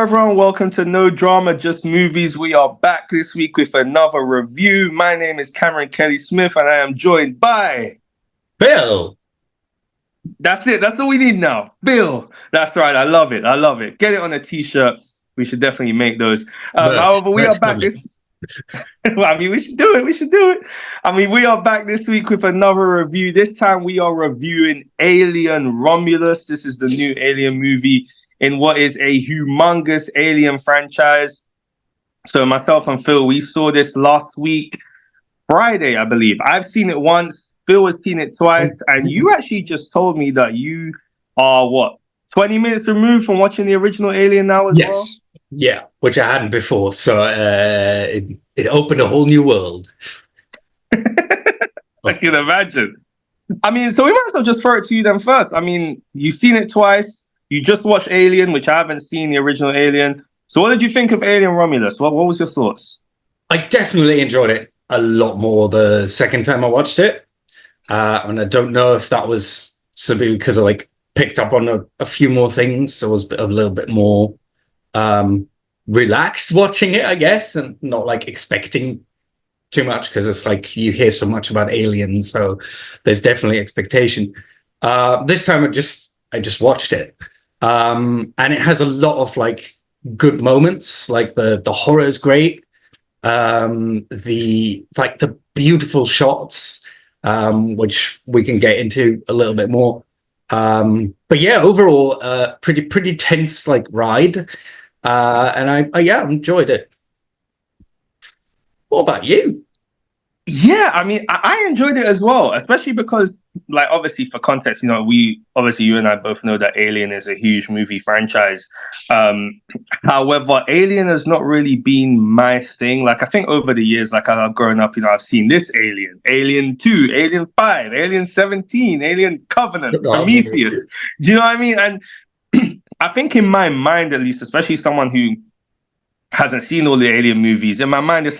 everyone. Welcome to No Drama, Just Movies. We are back this week with another review. My name is Cameron Kelly Smith, and I am joined by Bill. That's it. That's all we need now. Bill. That's right. I love it. I love it. Get it on a t-shirt. We should definitely make those. However, we are back this. Well, I mean, we should do it. We should do it. I mean, we are back this week with another review. This time we are reviewing Alien Romulus. This is the new Alien movie in what is a humongous Alien franchise. So myself and Phil, we saw this last week, Friday, I believe. I've seen it once. Phil has seen it twice. And you actually just told me that you are, 20 minutes removed from watching the original Alien now as well? Yeah, which I hadn't before. So it opened a whole new world. I can imagine. I mean, so we might as well just throw it to you then first. I mean, you've seen it twice. You just watched Alien, which I haven't seen, the original Alien. So what did you think of Alien Romulus? What was your thoughts? I definitely enjoyed it a lot more the second time I watched it. And I don't know if that was simply because I picked up on a few more things. So I was a little bit more relaxed watching it, I guess, and not expecting too much, because it's you hear so much about aliens, so there's definitely expectation. This time I just watched it. And it has a lot of good moments. The horror is great. The beautiful shots, which we can get into a little bit more. But yeah, overall, pretty tense ride. And I enjoyed it. What about you? Yeah, I mean, I enjoyed it as well, especially because, obviously for context, you and I both know that Alien is a huge movie franchise. However, Alien has not really been my thing. I think over the years, I've grown up, I've seen this Alien, Alien 2, Alien 5, Alien 17, Alien Covenant, Prometheus. Do you know what I mean? And I think in my mind, at least, especially someone who hasn't seen all the Alien movies, in my mind, it's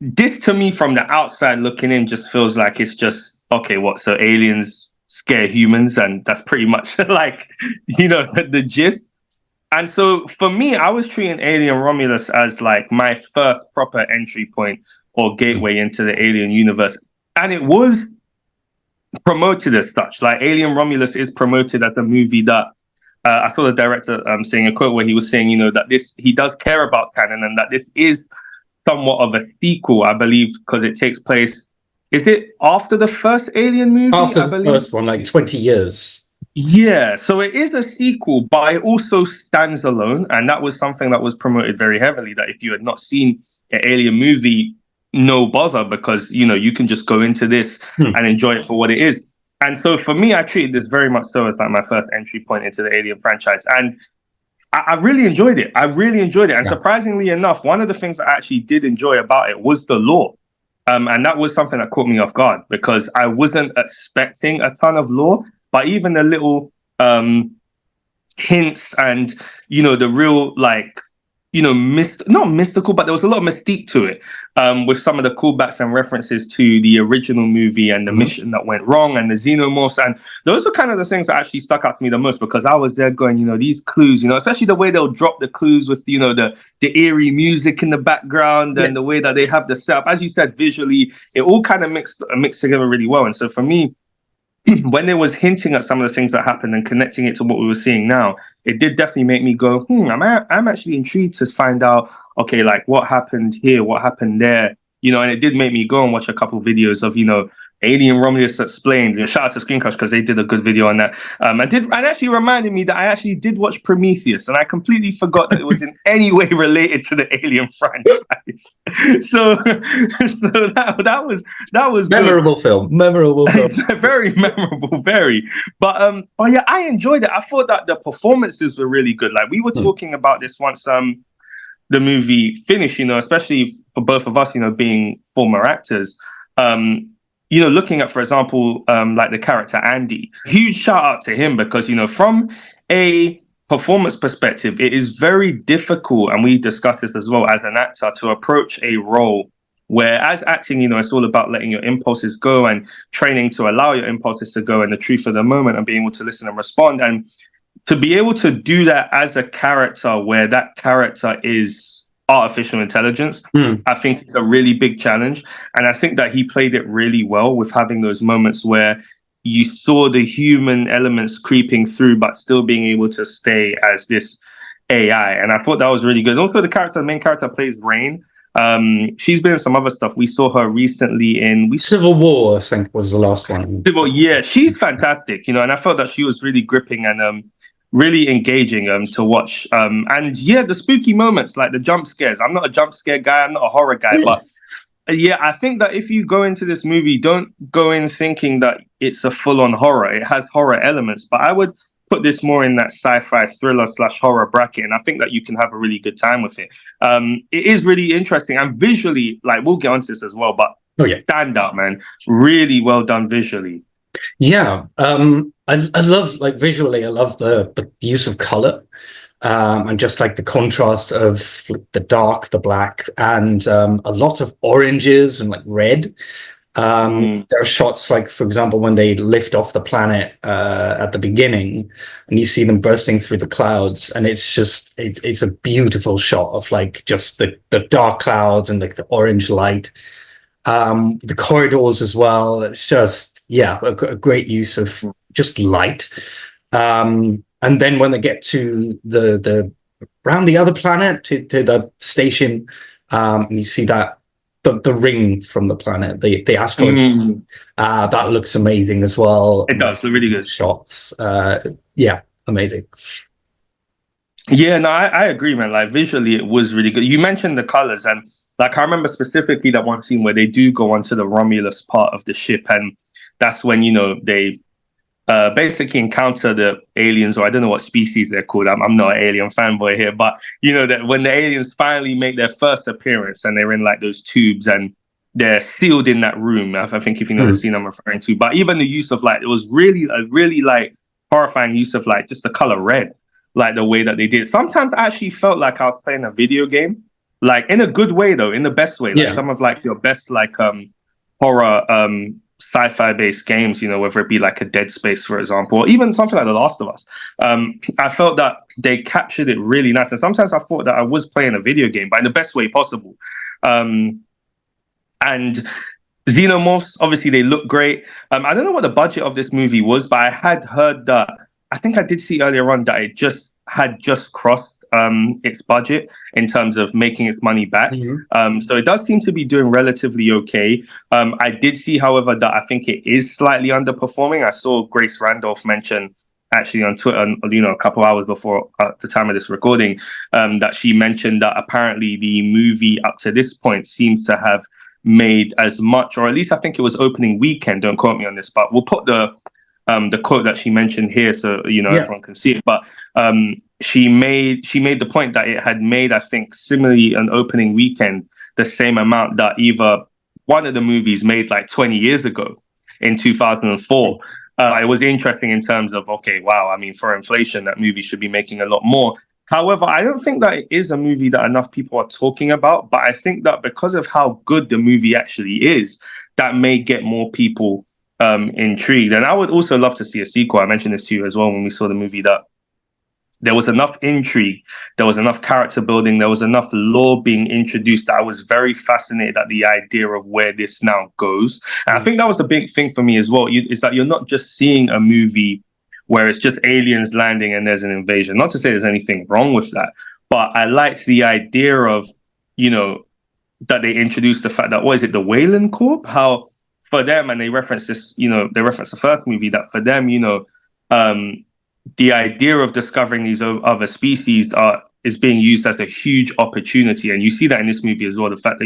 this to me from the outside looking in just feels like it's just, okay, so aliens scare humans, and that's pretty much the gist. And so for me, I was treating Alien Romulus as my first proper entry point or gateway into the Alien universe. And it was promoted as such. Alien Romulus is promoted as a movie that I saw the director saying a quote where he was saying, that he does care about canon, and that this is somewhat of a sequel, I believe, because it takes place. Is it after the first Alien movie? After the first one, 20 years. Yeah, so it is a sequel, but it also stands alone, and that was something that was promoted very heavily. That if you had not seen an Alien movie, no bother, because you can just go into this and enjoy it for what it is. And so for me, I treated this very much so as my first entry point into the Alien franchise, and I really enjoyed it. And surprisingly enough, one of the things I actually did enjoy about it was the lore. And that was something that caught me off guard, because I wasn't expecting a ton of lore, but even the little hints and, the real, not mystical, but there was a lot of mystique to it, with some of the callbacks and references to the original movie and the mission that went wrong and the xenomorphs. And those were kind of the things that actually stuck out to me the most, because I was there going, these clues, especially the way they'll drop the clues with, the eerie music in the background and the way that they have the setup. As you said, visually, it all kind of mixed together really well. And so for me, when it was hinting at some of the things that happened and connecting it to what we were seeing now, it did definitely make me go, I'm actually intrigued to find out, okay, what happened here, what happened there, and it did make me go and watch a couple of videos of, Alien Romulus Explained. Shout out to Screen Crush, because they did a good video on that. And actually reminded me that I actually did watch Prometheus, and I completely forgot that it was in any way related to the Alien franchise. so that was memorable film. Very memorable, very. But yeah, I enjoyed it. I thought that the performances were really good. We were talking about this once the movie finished, especially for both of us, being former actors. Looking at, for example, the character Andy, huge shout out to him, because, from a performance perspective, it is very difficult, and we discussed this as well, as an actor, to approach a role where, as acting, it's all about letting your impulses go and training to allow your impulses to go, and the truth of the moment, and being able to listen and respond. And to be able to do that as a character where that character is artificial intelligence, I think it's a really big challenge. And I think that he played it really well with having those moments where you saw the human elements creeping through, but still being able to stay as this AI. And I thought that was really good. Also, the main character plays Rain. She's been in some other stuff. We saw her recently in Civil War, I think, was the last one. Yeah, she's fantastic, and I felt that she was really gripping and really engaging to watch. And yeah, the spooky moments, like the jump scares. I'm not a jump scare guy. I'm not a horror guy, but yeah, I think that if you go into this movie, don't go in thinking that it's a full-on horror. It has horror elements, but I would put this more in that sci-fi thriller / horror bracket, and I think that you can have a really good time with it. It is really interesting, and visually, like, we'll get onto this as well, but stand up, man. Really well done visually. Yeah, I love, like, visually, I love the use of color. And just like the contrast of the dark, the black, and a lot of oranges and like red. There are shots, like, for example, when they lift off the planet at the beginning, and you see them bursting through the clouds, and it's just it's a beautiful shot of like just the dark clouds and like the orange light. The corridors as well. It's just a great use of just light. And then when they get to the around the other planet to the station, and you see that the ring from the planet, the asteroid, that looks amazing as well. It does look really good shots. Amazing. Yeah, no, I agree, man. Like, visually, it was really good. You mentioned the colors, and like, I remember specifically that one scene where they do go onto the Romulus part of the ship, and that's when they basically encounter the aliens, or I don't know what species they're called. I'm not an alien fanboy here, but that when the aliens finally make their first appearance and they're in like those tubes and they're sealed in that room. I think if you know the scene I'm referring to. But even the use of like, it was really a really like horrifying use of like just the color red, like the way that they did. Sometimes I actually felt like I was playing a video game, like in a good way though, in the best way. Like some of like your best like horror sci-fi based games, whether it be like a Dead Space, for example, or even something like The Last of Us. I felt that they captured it really nice. And sometimes I thought that I was playing a video game, but in the best way possible. And xenomorphs, obviously, they look great. I don't know what the budget of this movie was, but I had heard that, I think I did see earlier on that it had just crossed its budget in terms of making its money back. So it does seem to be doing relatively okay. I did see, however, that I think it is slightly underperforming. I saw Grace Randolph mention actually on Twitter, a couple hours before the time of this recording, that she mentioned that apparently the movie up to this point seems to have made as much, or at least I think it was opening weekend, don't quote me on this, but we'll put the quote that she mentioned here so everyone can see it. But she made the point that it had made, I think, similarly an opening weekend the same amount that either one of the movies made like 20 years ago in 2004. It was interesting in terms of, okay, wow, I mean, for inflation, that movie should be making a lot more. However, I don't think that it is a movie that enough people are talking about, but I think that because of how good the movie actually is, that may get more people intrigued. And I would also love to see a sequel. I mentioned this to you as well when we saw the movie, that there was enough intrigue, there was enough character building, there was enough lore being introduced that I was very fascinated at the idea of where this now goes. And I think that was the big thing for me as well, is that you're not just seeing a movie where it's just aliens landing and there's an invasion. Not to say there's anything wrong with that, but I liked the idea of, that they introduced the fact that, what is it, the Wayland Corp? How for them, and they reference this, they reference the first movie, that for them, the idea of discovering these other species is being used as a huge opportunity. And you see that in this movie as well, the fact that,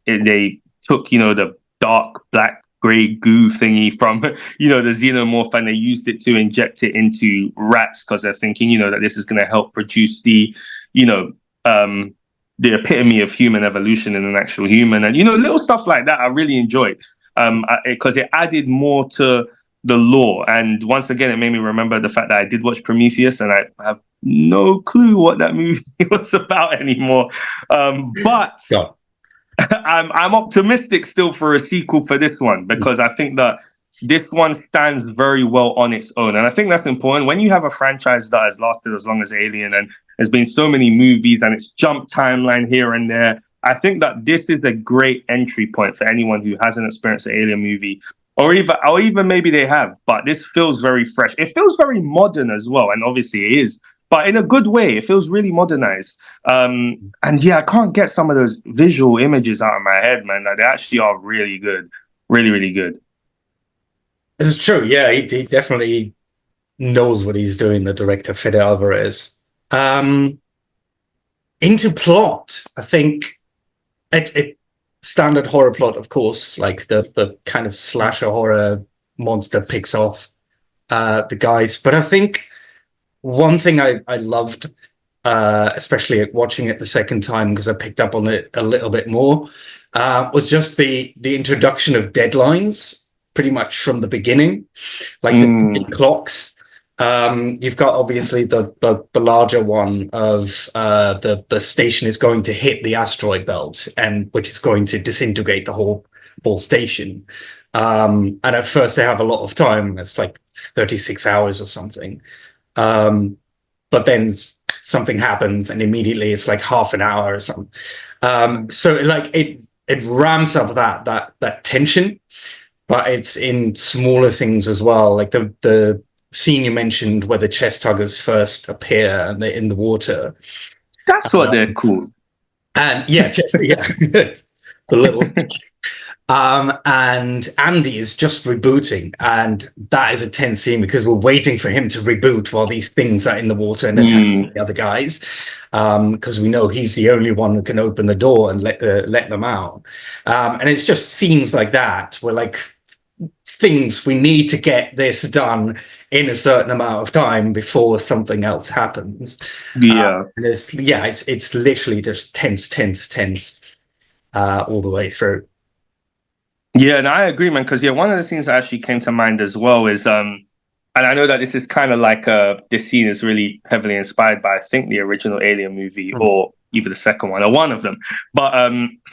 they took, the dark black gray goo thingy from, the xenomorph, and they used it to inject it into rats because they're thinking, that this is going to help produce the epitome of human evolution in an actual human. And, little stuff like that I really enjoyed because it added more to the lore. And once again, it made me remember the fact that I did watch Prometheus and I have no clue what that movie was about anymore. But I'm optimistic still for a sequel for this one, because I think that this one stands very well on its own. And I think that's important. When you have a franchise that has lasted as long as Alien and there's been so many movies and it's jumped timeline here and there, I think that this is a great entry point for anyone who hasn't experienced an Alien movie, or even maybe they have, but this feels very fresh. It feels very modern as well, and obviously it is, but in a good way. It feels really modernized. And yeah, I can't get some of those visual images out of my head, man. Like, they actually are really good. Really, really good. This is true. Yeah, he definitely knows what he's doing, the director, Fede Álvarez. Into plot, I think it standard horror plot, of course, like the kind of slasher horror monster picks off the guys. But I think one thing I loved, especially watching it the second time, because I picked up on it a little bit more, was just the introduction of deadlines pretty much from the beginning, like the clocks. You've got obviously the larger one of the station is going to hit the asteroid belt, and which is going to disintegrate the whole station. And at first they have a lot of time. It's like 36 hours or something. But then something happens and immediately it's like half an hour or something. So like it ramps up that tension, but it's in smaller things as well. Like the scene you mentioned where the chest huggers first appear and they're in the water. That's what they're called. And yeah, the little and Andy is just rebooting, and that is a tense scene because we're waiting for him to reboot while these things are in the water and attacking the other guys, because we know he's the only one who can open the door and let them out. And it's just scenes like that where like things, we need to get this done in a certain amount of time before something else happens. Yeah. And it's literally just tense all the way through. Yeah, and I agree, man, because one of the things that actually came to mind as well is and I know that this is kind of like this scene is really heavily inspired by, I think, the original Alien movie or either the second one or one of them. But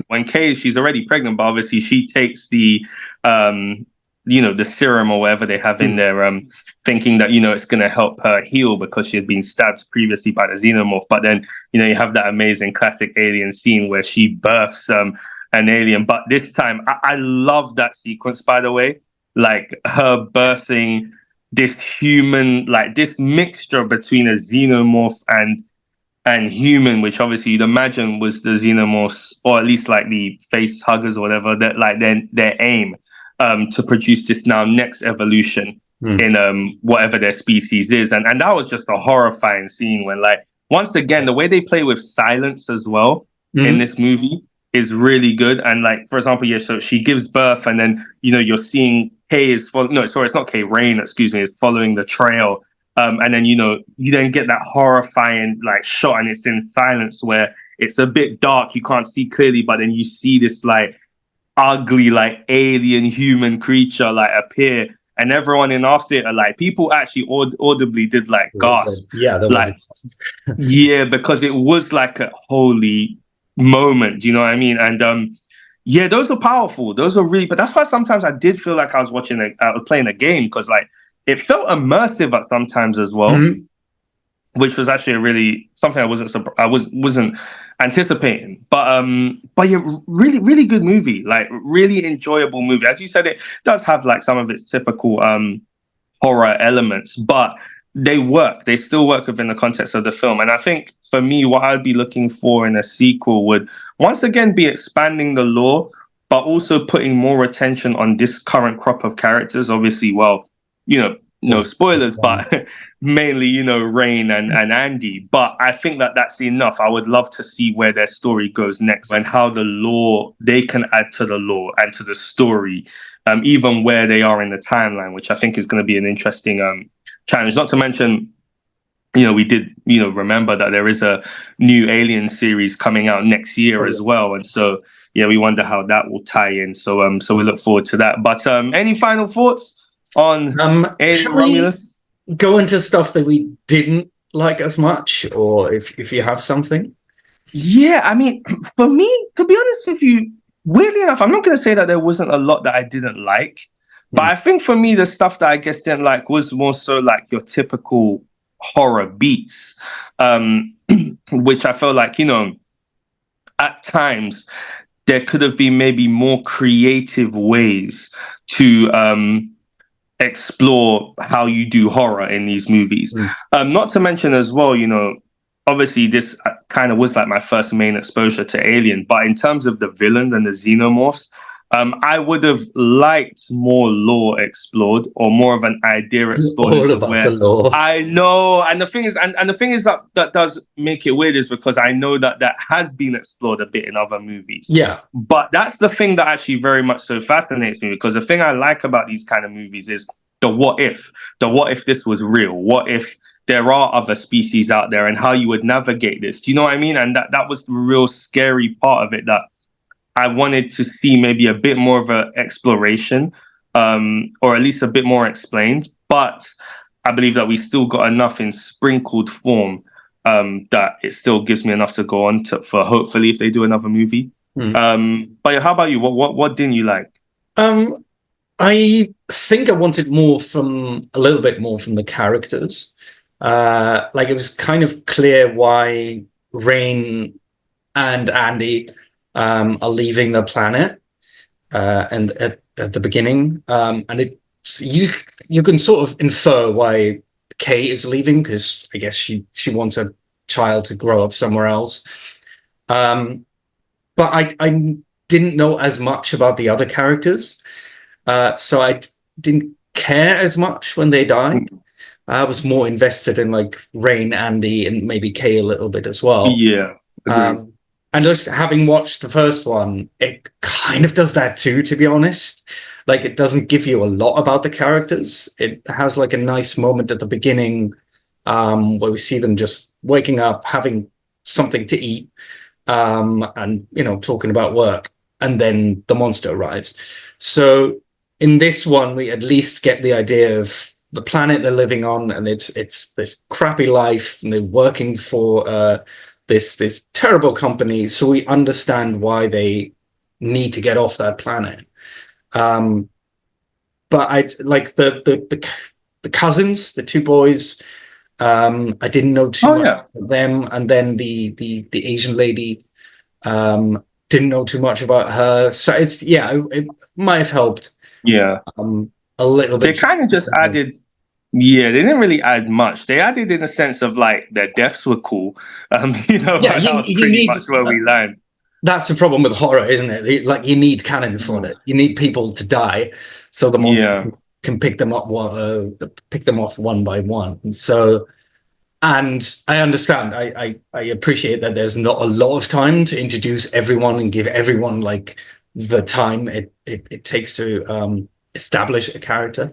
when Kay, she's already pregnant, but obviously she takes the the serum or whatever they have in there, thinking that, it's going to help her heal because she had been stabbed previously by the xenomorph. But then, you have that amazing classic Alien scene where she births an alien. But this time, I love that sequence, by the way, like her birthing this human, like this mixture between a xenomorph and human, which obviously you'd imagine was the xenomorphs, or at least like the face huggers or whatever, that like their aim to produce this now next evolution in whatever their species is. And that was just a horrifying scene when, like, once again, the way they play with silence as well in this movie is really good. And like, for example, so she gives birth and then, you're seeing Kay is it's not Kay, Rain, excuse me, is following the trail. And then, you then get that horrifying like shot and it's in silence where it's a bit dark. You can't see clearly, but then you see this like ugly, like alien human creature like appear. And everyone in our theater, like people actually audibly did like gasp. Yeah, like, yeah, because it was like a holy moment. Do you know what I mean? And yeah, those are powerful. Those are really, but that's why sometimes I did feel like I was playing a game, because like it felt immersive at sometimes as well, which was actually something I wasn't anticipating. But yeah, really, really good movie. Like really enjoyable movie. As you said, it does have like some of its typical horror elements, but they work. They still work within the context of the film. And I think for me, what I'd be looking for in a sequel would once again be expanding the lore, but also putting more attention on this current crop of characters. Obviously, well, no spoilers, but mainly, Rain and Andy. But I think that that's enough. I would love to see where their story goes next and how the lore, they can add to the lore and to the story, even where they are in the timeline, which I think is going to be an interesting challenge. Not to mention, we did, remember that there is a new Alien series coming out next year as well. And so, yeah, we wonder how that will tie in. So we look forward to that. But any final thoughts on Alien Romulus? Go into stuff that we didn't like as much, or if you have something? Yeah, I mean, for me, to be honest with you, weirdly enough, I'm not going to say that there wasn't a lot that I didn't like, But I think for me, the stuff that I guess didn't like was more so like your typical horror beats, which I felt like, at times there could have been maybe more creative ways to explore how you do horror in these movies. Not to mention as well, obviously this kind of was like my first main exposure to Alien, but in terms of the villain and the xenomorphs, I would have liked more lore explored or more of an idea explored. All about the lore. I know, and the thing is, and the thing is that does make it weird is because I know that has been explored a bit in other movies. Yeah, but that's the thing that actually very much so fascinates me, because the thing I like about these kind of movies is the what if this was real, what if there are other species out there, and how you would navigate this. Do you know what I mean? And that was the real scary part of it, that I wanted to see maybe a bit more of an exploration, or at least a bit more explained. But I believe that we still got enough in sprinkled form, that it still gives me enough to go on to, for hopefully if they do another movie. But how about you? What didn't you like? I think I wanted a little bit more from the characters. Like it was kind of clear why Rain and Andy are leaving the planet, and at the beginning, and you can sort of infer why Kay is leaving, because I guess she wants a child to grow up somewhere else. But I didn't know as much about the other characters, so I didn't care as much when they died. I was more invested in like Rain, Andy, and maybe Kay a little bit as well. Yeah. And just having watched the first one, it kind of does that too, to be honest. Like, it doesn't give you a lot about the characters. It has like a nice moment at the beginning, where we see them just waking up, having something to eat, and, talking about work. And then the monster arrives. So in this one, we at least get the idea of the planet they're living on, and it's this crappy life, and they're working for this terrible company, so we understand why they need to get off that planet. But I like the cousins, the two boys. I didn't know too much about them, and then the Asian lady, didn't know too much about her. So it might have helped. Yeah, a little bit. They kind of just added. Yeah, they didn't really add much. They added in the sense of like their deaths were cool. That was pretty much where we learned. That's the problem with horror, isn't it? Like, you need canon for it. You need people to die, so the monster can pick them up, pick them off one by one. And I understand. I appreciate that there's not a lot of time to introduce everyone and give everyone like the time it takes to establish a character.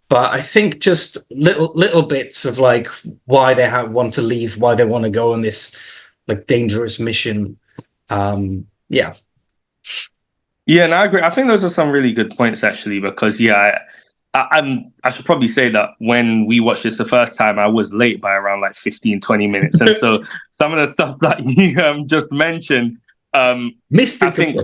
But I think just little bits of like why they want to leave, why they want to go on this like dangerous mission. Yeah, and I agree. I think those are some really good points actually, because I should probably say that when we watched this the first time, I was late by around like 15-20 minutes, and so some of the stuff that you just mentioned, I think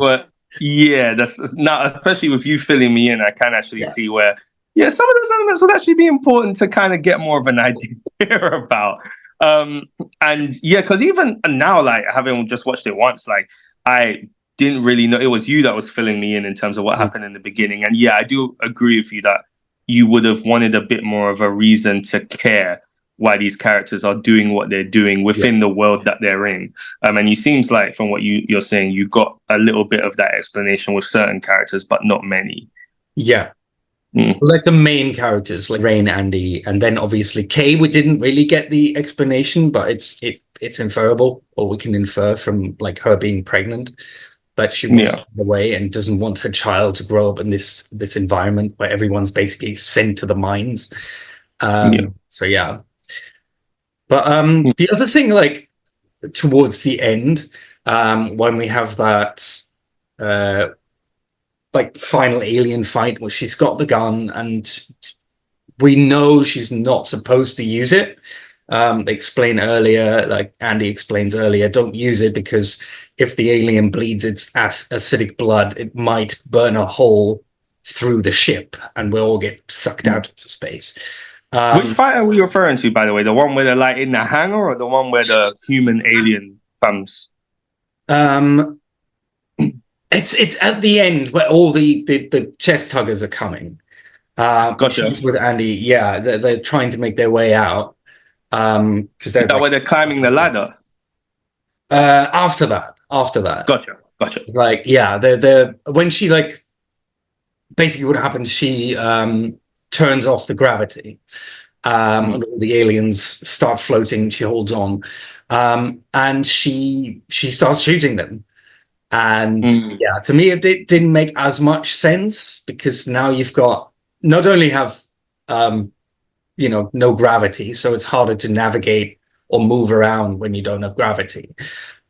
that's now, especially with you filling me in, I can actually see where. Yeah, some of those elements would actually be important to kind of get more of an idea about. And yeah, because even now, like having just watched it once, like I didn't really know. It was you that was filling me in terms of what happened in the beginning. And yeah, I do agree with you that you would have wanted a bit more of a reason to care why these characters are doing what they're doing within the world that they're in. And you seems like from what you're saying, you got a little bit of that explanation with certain characters, but not many. Yeah. Like the main characters, like Rain, Andy, and then obviously Kay. We didn't really get the explanation, but it's inferable, or we can infer from like her being pregnant that she wants to get away and doesn't want her child to grow up in this environment where everyone's basically sent to the mines. So yeah. But the other thing, like towards the end, when we have that like final alien fight where she's got the gun and we know she's not supposed to use it. They explain earlier, like Andy explains earlier, don't use it because if the alien bleeds its acidic blood, it might burn a hole through the ship, and we'll all get sucked out into space. Which fight are we referring to, by the way? The one where they're like in the hangar, or the one where the human alien comes? It's at the end where all the chest huggers are coming. Gotcha. With Andy, yeah, they're trying to make their way out. Because they're that where they're climbing the ladder. After that. Gotcha. Like, yeah, they're when she like basically what happens, she turns off the gravity. And all the aliens start floating. She holds on, and she starts shooting them. And yeah, to me, it didn't make as much sense, because now you've got not only have no gravity, so it's harder to navigate or move around when you don't have gravity.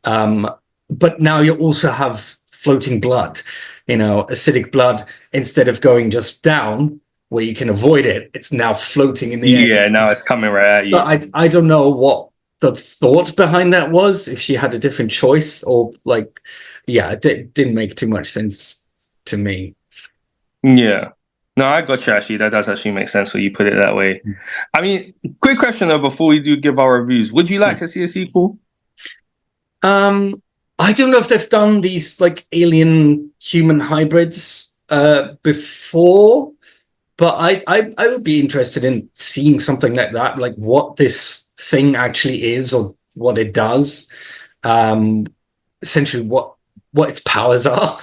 But now you also have floating blood, acidic blood. Instead of going just down where you can avoid it, it's now floating in the air. Yeah, now it's coming right at you. But I don't know what the thought behind that was, if she had a different choice, or like, yeah, it didn't make too much sense to me. Yeah. No, I got you, actually. That does actually make sense when you put it that way. I mean, quick question though, before we do give our reviews. Would you like to see a sequel? I don't know if they've done these like alien human hybrids before, but I would be interested in seeing something like that, like what this thing actually is, or what it does. Essentially what its powers are.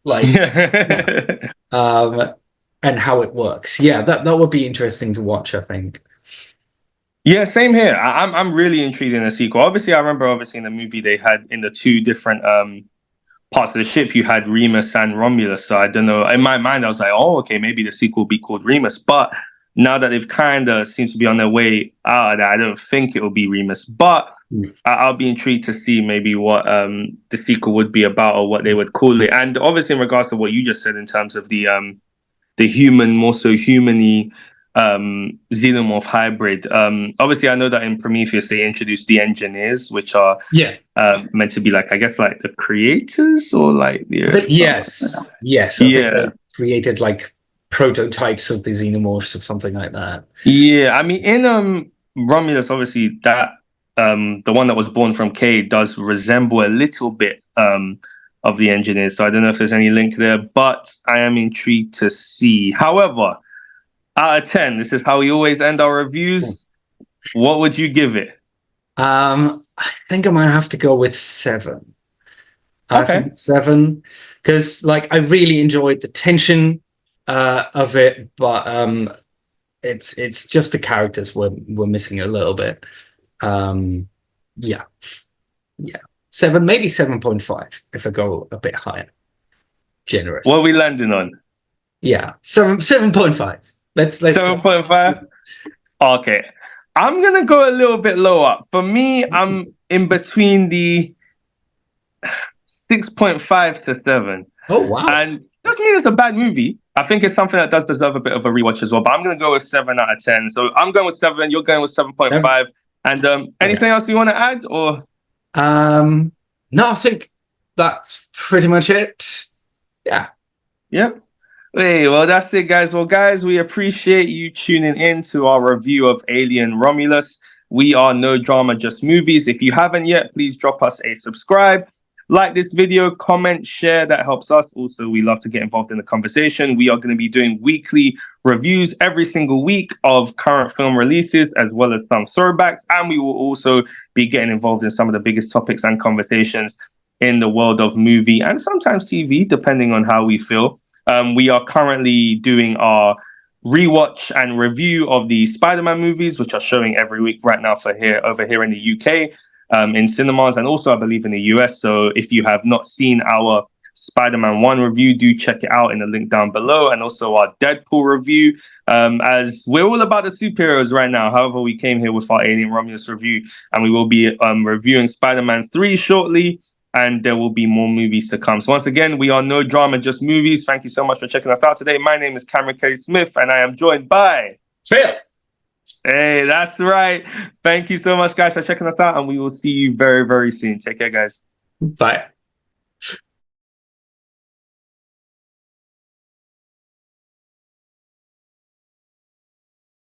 Like and how it works. Yeah, that would be interesting to watch, I think. Yeah, same here. I'm really intrigued in a sequel. Obviously, I remember in the movie they had in the two different parts of the ship, you had Remus and Romulus. So I don't know. In my mind, I was like, oh, okay, maybe the sequel will be called Remus. But now that they've kind of seems to be on their way out of that, I don't think it will be Remus. But I'll be intrigued to see maybe what the sequel would be about, or what they would call it. And obviously, in regards to what you just said in terms of the human, more so human-y xenomorph hybrid. Obviously, I know that in Prometheus they introduced the engineers, which are meant to be like, I guess, like the creators, or like yes. They created like prototypes of the xenomorphs or something like that. Yeah, I mean, in Romulus, obviously that the one that was born from K does resemble a little bit of the engineers. So I don't know if there's any link there, but I am intrigued to see. However, out of 10, this is how we always end our reviews. What would you give it? I think I might have to go with 7. Okay. I think 7, because like I really enjoyed the tension of it, but it's just the characters were missing a little bit. Yeah. 7, maybe 7.5 if I go a bit higher. Generous. What are we landing on? Yeah, 7.5. Let's 7.5. Okay, I'm gonna go a little bit lower. For me, I'm in between the 6.5 to 7. Oh wow! And doesn't mean it's a bad movie. I think it's something that does deserve a bit of a rewatch as well. But I'm gonna go with 7 out of 10. So I'm going with 7. You're going with 7.5. And anything else you want to add, or? No, I think that's pretty much it. Yeah. Yep. Hey, well, that's it, guys. Well, guys, we appreciate you tuning in to our review of Alien Romulus. We are No Drama, Just Movies. If you haven't yet, please drop us a subscribe. Like this video, comment, share. That helps us. Also, we love to get involved in the conversation. We are going to be doing weekly reviews every single week of current film releases, as well as some throwbacks. And we will also be getting involved in some of the biggest topics and conversations in the world of movie and sometimes TV, depending on how we feel. We are currently doing our rewatch and review of the Spider-Man movies, which are showing every week right now over here in the UK, in cinemas, and also I believe in the US. So if you have not seen our Spider-Man 1 review, do check it out in the link down below, and also our Deadpool review, as we're all about the superheroes right now. However, we came here with our Alien Romulus review, and we will be reviewing Spider-Man 3 shortly, and there will be more movies to come. So once again, we are No Drama, Just Movies. Thank you so much for checking us out today. My name is Cameron K. Smith, and I am joined by... Phil! Hey, that's right. Thank you so much, guys, for checking us out, and we will see you very, very soon. Take care, guys. Bye.